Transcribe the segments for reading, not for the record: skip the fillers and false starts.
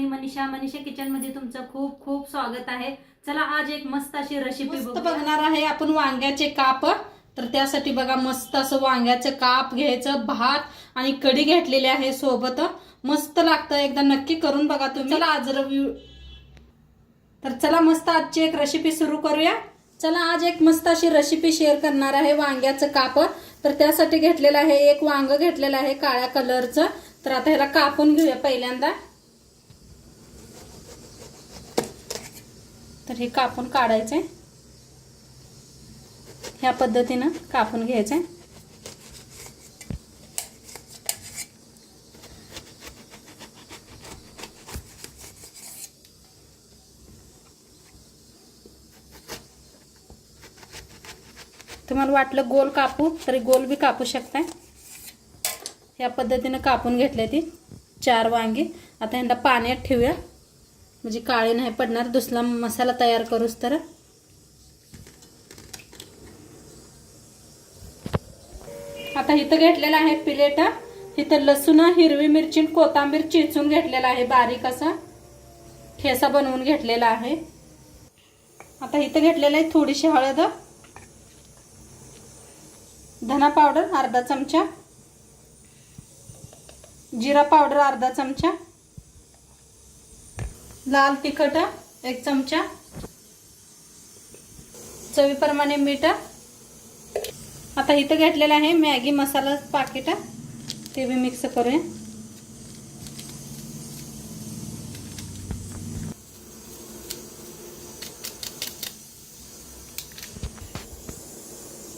मी Manisha kitchen मध्ये तुमचं खूप खूप स्वागत आहे। चला आज एक मस्त अशी रेसिपी बघणार आहे आपण वांग्याचे काप। तर त्यासाठी बघा मस्त असं वांग्याचे काप घ्यायचं, भात आणि कढी घेतलेली आहे सोबत, मस्त लागतं, एकदा नक्की करून बघा तुम्ही। चला आज तर चला मस्त आजची एक रेसिपी सुरू करूया। चला आज एक मस्त अशी रेसिपी शेअर करणार आहे वांग्याचं काप। तर त्यासाठी घेतलेलं आहे एक वांग घेतलेलं आहे काळ्या कलरचं। तर आता ह्याला कापून घेऊया पहिल्यांदा। तर हे कापून काढायचंय, ह्या पद्धतीने कापून घ्यायचंय। तुम्हाला वाटलं गोल कापू तरी गोल भी कापू शकताय। ह्या पद्धतीने कापून घेतले ती 4 वांगी। आता ह्यांना पाण्यात ठेवूया म्हणजे काळे नाही पडणार, दुसरा मसाला तयार करूस तर। आता इथं घेतलेला आहे प्लेट, इथं लसूण, हिरवी मिरची, कोथिंबीर चिचून घेतलेला आहे, बारीक असा ठेसा बनवून घेतलेला आहे। आता इथं घेतलेला आहे थोडीशी हळद, धना पावडर अर्धा चमचा, जिरा पावडर अर्धा चमचा, लाल तिखट 1 चमचा, चवीप्रमाणे मीठ। आता इथं घेतलेला आहे मॅगी मसाला पाकिट, ते भी मिक्स करूया।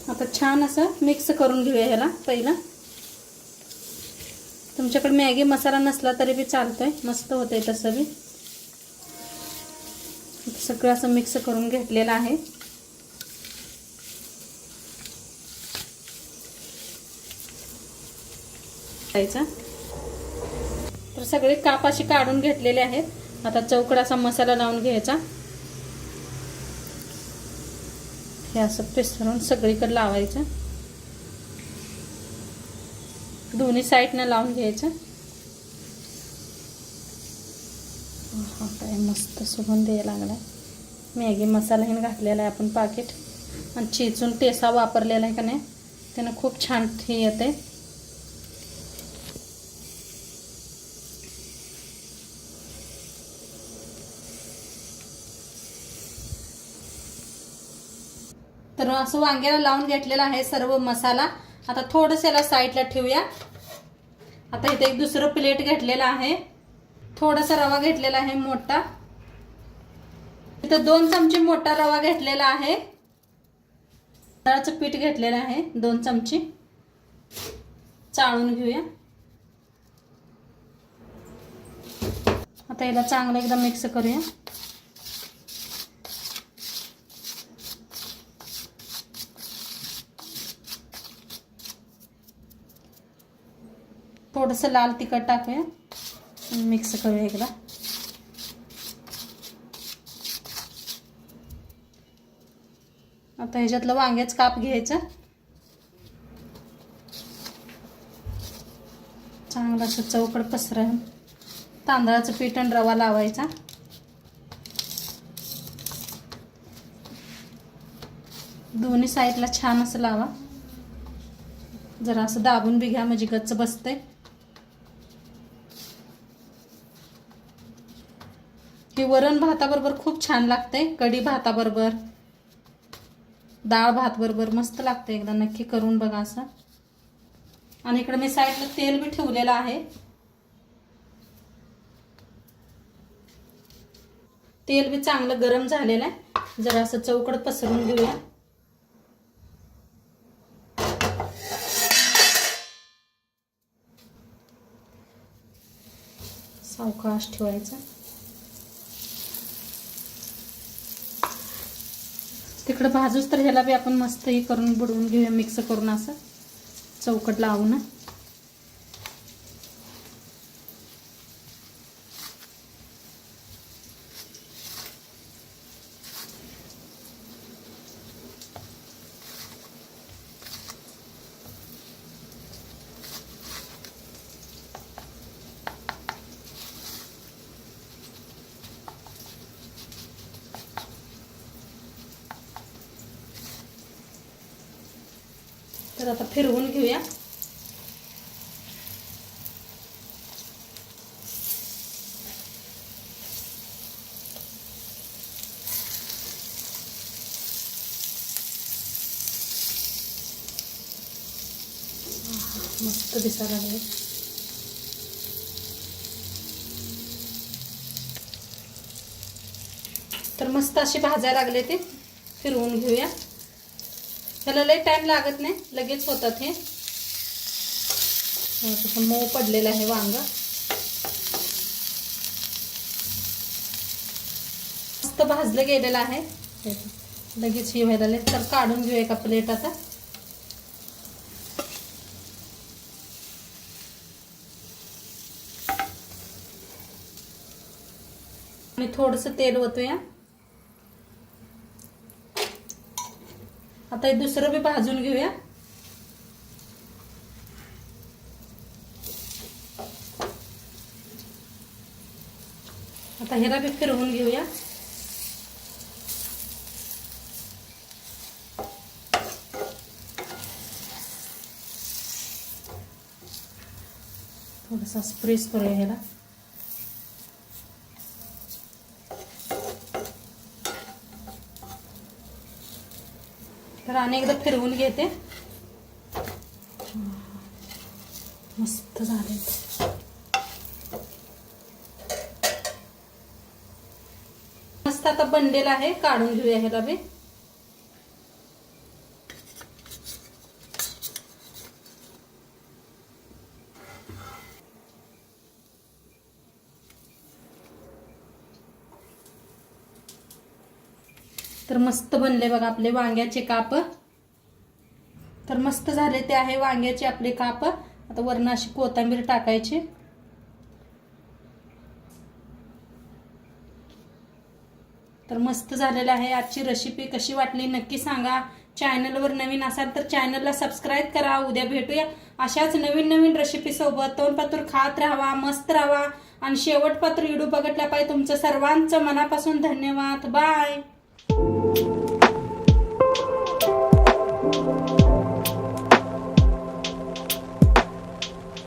आता छान असं मिक्स करून घेऊया ह्याला पहिलं। तुमच्याकडे मॅगी मसाला नसला तरी भी चालतोय, मस्त होतंय तसं भी। सगळं असं मिक्स करून घेतलेलं आहे। तर सगळे काप असे काढून घेतलेले आहेत। आता चौकड असा मसाला लावून घ्यायचा, हे असं पसरून सगळीकडे लावायचं, दोन्ही साईडने लावून घ्यायचं। काय मस्त सुगंध यायला लागलाय। मॅगी मसाला हे घातलेला आहे आपण पाकिट, आणि चिचून ठेसा वापरलेला आहे का नाही, त्याने खूप छान हे येते। तर असं वांग्याला लावून घेतलेला आहे सर्व मसाला। आता थोडंसं याला साईडला ठेवूया। आता इथे एक दुसरं प्लेट घेतलेला आहे, थोडासा रवा घेतलेला आहे मोठा, इथं 2 चमचे मोठा रवा घेतलेला आहे। तांदळाचं पीठ घेतलेलं आहे 2 चमचे, चाळून घेऊया। आता याला चांगलं एकदा मिक्स करूया। थोडंसं लाल तिखट टाकूया, मिक्स करूया एकदा। आता ह्याच्यातलं वांग्याचं काप घ्यायचं, चांगलं असं चौकड पसरून तांदळाचं पीठ आणि रवा लावायचा। दोन्ही साईडला छान असं लावा, जरा असं दाबून बी घ्या म्हणजे गच्च बसते। हे वरण भाताबरोबर खूप छान लागते, कढी भाताबरोबर, डाळ भात बरोबर मस्त लागते, एकदा नक्की करून बघा असं। आणि इकडे मी साईडला तेल भी ठेवलेलं आहे, तेल भी चांगलं गरम झालेलं आहे। जरा असं चौकड पसरून घेऊया। सावकाश ठेवायचं, तिकडे भाजूच तर ह्याला बी आपण मस्त हे करून बुडवून घेऊया, मिक्स करून असं चौकट लावून। तर आता फिरवून घेऊया. मस्त दिसायला लागले. तर मस्त अशी भाजायला लागले ते. फिरवून घेऊया. ह्याला लई टाइम लागत नाही, लगेच होतात हे. तसं मऊ पडलेलं आहे वांग. मस्त भाजलं गेलेलं आहे. लगेच हे व्हायला लागले. तर काढून घेऊया एका प्लेट आता. आणि थोडंसं तेल ओतूया. आता हे दुसरं बी भाजून घेऊया. आता ह्याला बी फिरवून घेऊया. थोडासा प्रेस करूया ह्याला. तर अनेकदा फिरवून घेते. मस्त झाले. मस्त आता बनलेला आहे. काढून घेऊया ह्याला बी. तर मस्त बनले बघा आपले वांग्याचे काप. तर मस्त झाले ते आहे वांग्याचे आपले काप. आता वरनं अशी कोथिंबीर टाकायची. तर मस्त झालेलं आहे. आजची रेसिपी कशी वाटली नक्की सांगा. चॅनलवर नवीन असाल तर चॅनलला सबस्क्राईब करा. उद्या भेटूया अशाच नवीन नवीन रेसिपी सोबत. तोंडपातूर खात राहावा, मस्त राहावा आणि शेवटपात्र व्हिडिओ बघितल्या पाहिजे. तुमचं सर्वांचं मनापासून धन्यवाद. बाय.